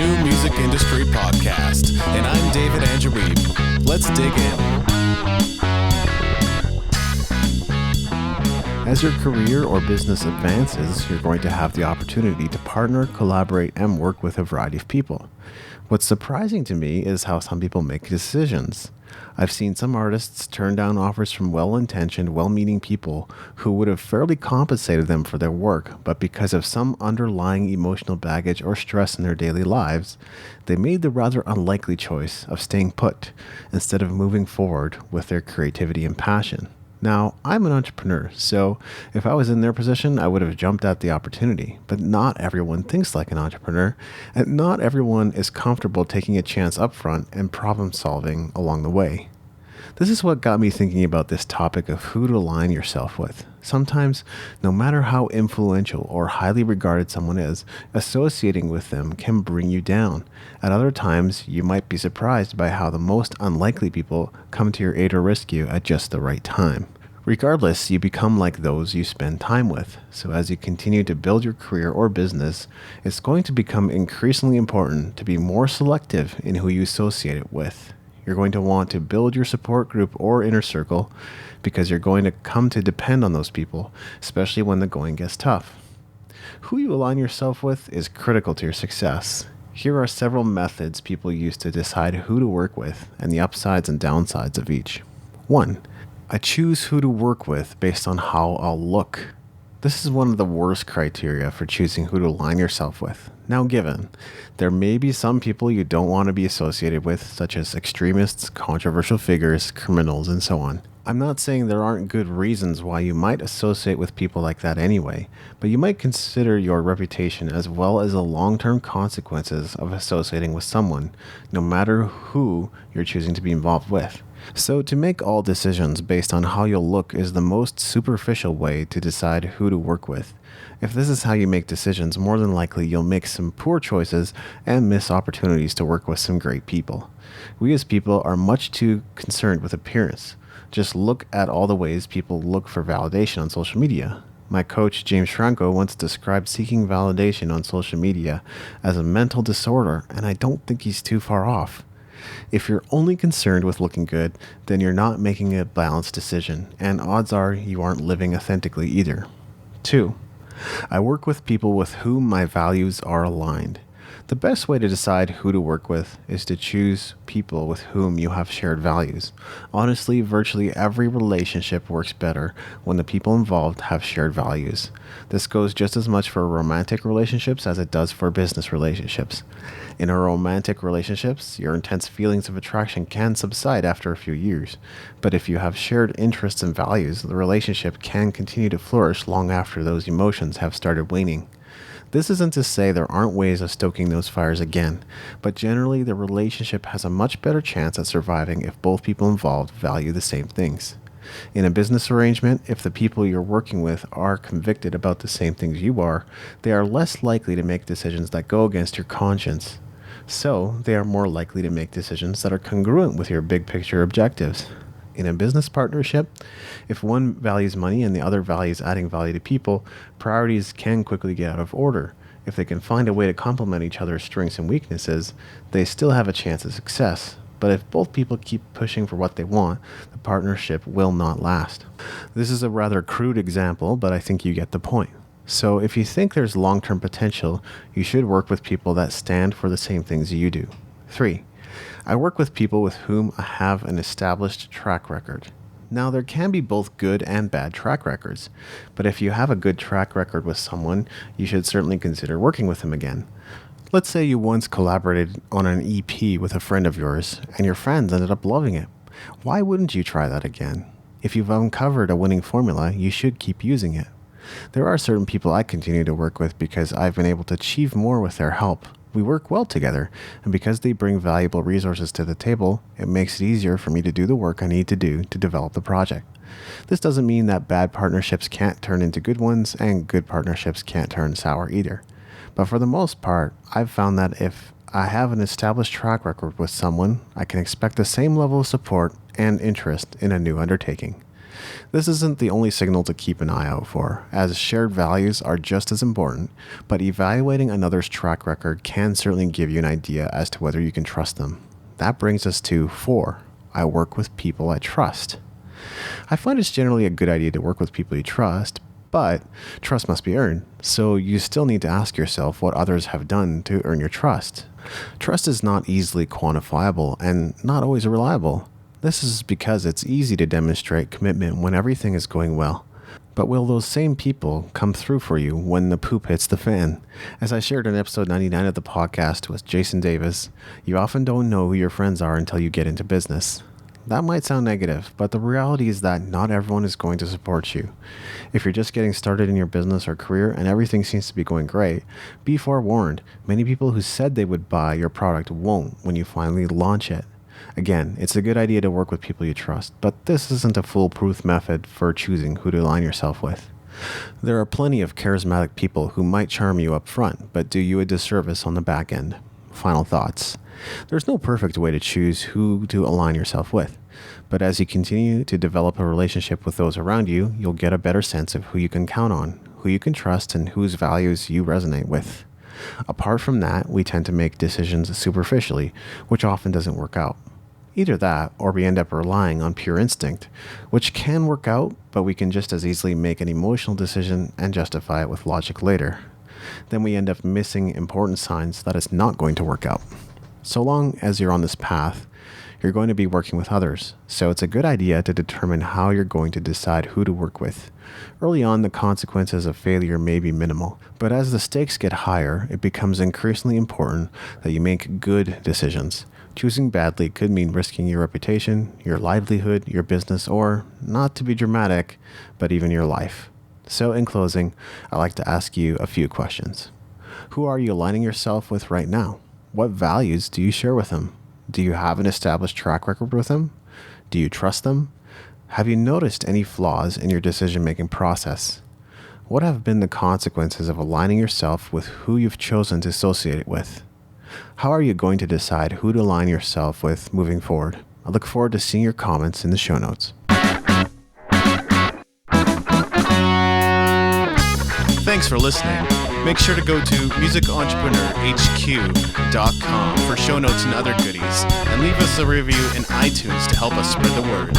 new music industry podcast, and I'm David Angeweeb. Let's dig in. As your career or business advances, you're going to have the opportunity to partner, collaborate, and work with a variety of people. What's surprising to me is how some people make decisions. I've seen some artists turn down offers from well-intentioned, well-meaning people who would have fairly compensated them for their work, but because of some underlying emotional baggage or stress in their daily lives, they made the rather unlikely choice of staying put instead of moving forward with their creativity and passion. Now, I'm an entrepreneur, so if I was in their position, I would have jumped at the opportunity. But not everyone thinks like an entrepreneur, and not everyone is comfortable taking a chance up front and problem solving along the way. This is what got me thinking about this topic of who to align yourself with. Sometimes, no matter how influential or highly regarded someone is, associating with them can bring you down. At other times, you might be surprised by how the most unlikely people come to your aid or rescue at just the right time. Regardless, you become like those you spend time with. So as you continue to build your career or business, it's going to become increasingly important to be more selective in who you associate it with. You're going to want to build your support group or inner circle because you're going to come to depend on those people, especially when the going gets tough. Who you align yourself with is critical to your success. Here are several methods people use to decide who to work with and the upsides and downsides of each. 1. I choose who to work with based on how I'll look. This is one of the worst criteria for choosing who to align yourself with. Now given, there may be some people you don't want to be associated with, such as extremists, controversial figures, criminals, and so on. I'm not saying there aren't good reasons why you might associate with people like that anyway, but you might consider your reputation as well as the long-term consequences of associating with someone, no matter who you're choosing to be involved with. So to make all decisions based on how you'll look is the most superficial way to decide who to work with. If this is how you make decisions, more than likely you'll make some poor choices and miss opportunities to work with some great people. We as people are much too concerned with appearance. Just look at all the ways people look for validation on social media. My coach, James Franco, once described seeking validation on social media as a mental disorder, and I don't think he's too far off. If you're only concerned with looking good, then you're not making a balanced decision, and odds are you aren't living authentically either. 2. I work with people with whom my values are aligned. The best way to decide who to work with is to choose people with whom you have shared values. Honestly, virtually every relationship works better when the people involved have shared values. This goes just as much for romantic relationships as it does for business relationships. In a romantic relationships, your intense feelings of attraction can subside after a few years. But if you have shared interests and values, the relationship can continue to flourish long after those emotions have started waning. This isn't to say there aren't ways of stoking those fires again, but generally the relationship has a much better chance at surviving if both people involved value the same things. In a business arrangement, if the people you're working with are convicted about the same things you are, they are less likely to make decisions that go against your conscience. So, they are more likely to make decisions that are congruent with your big picture objectives. In a business partnership, if one values money and the other values adding value to people, priorities can quickly get out of order. If they can find a way to complement each other's strengths and weaknesses, they still have a chance of success. But if both people keep pushing for what they want, the partnership will not last. This is a rather crude example, but I think you get the point. So if you think there's long-term potential, you should work with people that stand for the same things you do. 3. I work with people with whom I have an established track record. Now, there can be both good and bad track records, but if you have a good track record with someone, you should certainly consider working with them again. Let's say you once collaborated on an EP with a friend of yours, and your friends ended up loving it. Why wouldn't you try that again? If you've uncovered a winning formula, you should keep using it. There are certain people I continue to work with because I've been able to achieve more with their help. We work well together, and because they bring valuable resources to the table, it makes it easier for me to do the work I need to do to develop the project. This doesn't mean that bad partnerships can't turn into good ones, and good partnerships can't turn sour either. But for the most part, I've found that if I have an established track record with someone, I can expect the same level of support and interest in a new undertaking. This isn't the only signal to keep an eye out for, as shared values are just as important, but evaluating another's track record can certainly give you an idea as to whether you can trust them. That brings us to 4. I work with people I trust. I find it's generally a good idea to work with people you trust, but trust must be earned, so you still need to ask yourself what others have done to earn your trust. Trust is not easily quantifiable and not always reliable. This is because it's easy to demonstrate commitment when everything is going well. But will those same people come through for you when the poop hits the fan? As I shared in episode 99 of the podcast with Jason Davis, you often don't know who your friends are until you get into business. That might sound negative, but the reality is that not everyone is going to support you. If you're just getting started in your business or career and everything seems to be going great, be forewarned. Many people who said they would buy your product won't when you finally launch it. Again, it's a good idea to work with people you trust, but this isn't a foolproof method for choosing who to align yourself with. There are plenty of charismatic people who might charm you up front, but do you a disservice on the back end. Final thoughts. There's no perfect way to choose who to align yourself with, but as you continue to develop a relationship with those around you, you'll get a better sense of who you can count on, who you can trust, and whose values you resonate with. Apart from that, we tend to make decisions superficially, which often doesn't work out. Either that, or we end up relying on pure instinct, which can work out, but we can just as easily make an emotional decision and justify it with logic later. Then we end up missing important signs that it's not going to work out. So long as you're on this path, you're going to be working with others, so it's a good idea to determine how you're going to decide who to work with. Early on, the consequences of failure may be minimal, but as the stakes get higher, it becomes increasingly important that you make good decisions. Choosing badly could mean risking your reputation, your livelihood, your business, or, not to be dramatic, but even your life. So in closing, I'd like to ask you a few questions. Who are you aligning yourself with right now? What values do you share with them? Do you have an established track record with them? Do you trust them? Have you noticed any flaws in your decision-making process? What have been the consequences of aligning yourself with who you've chosen to associate it with? How are you going to decide who to align yourself with moving forward? I look forward to seeing your comments in the show notes. Thanks for listening. Make sure to go to musicentrepreneurhq.com for show notes and other goodies, and leave us a review in iTunes to help us spread the word.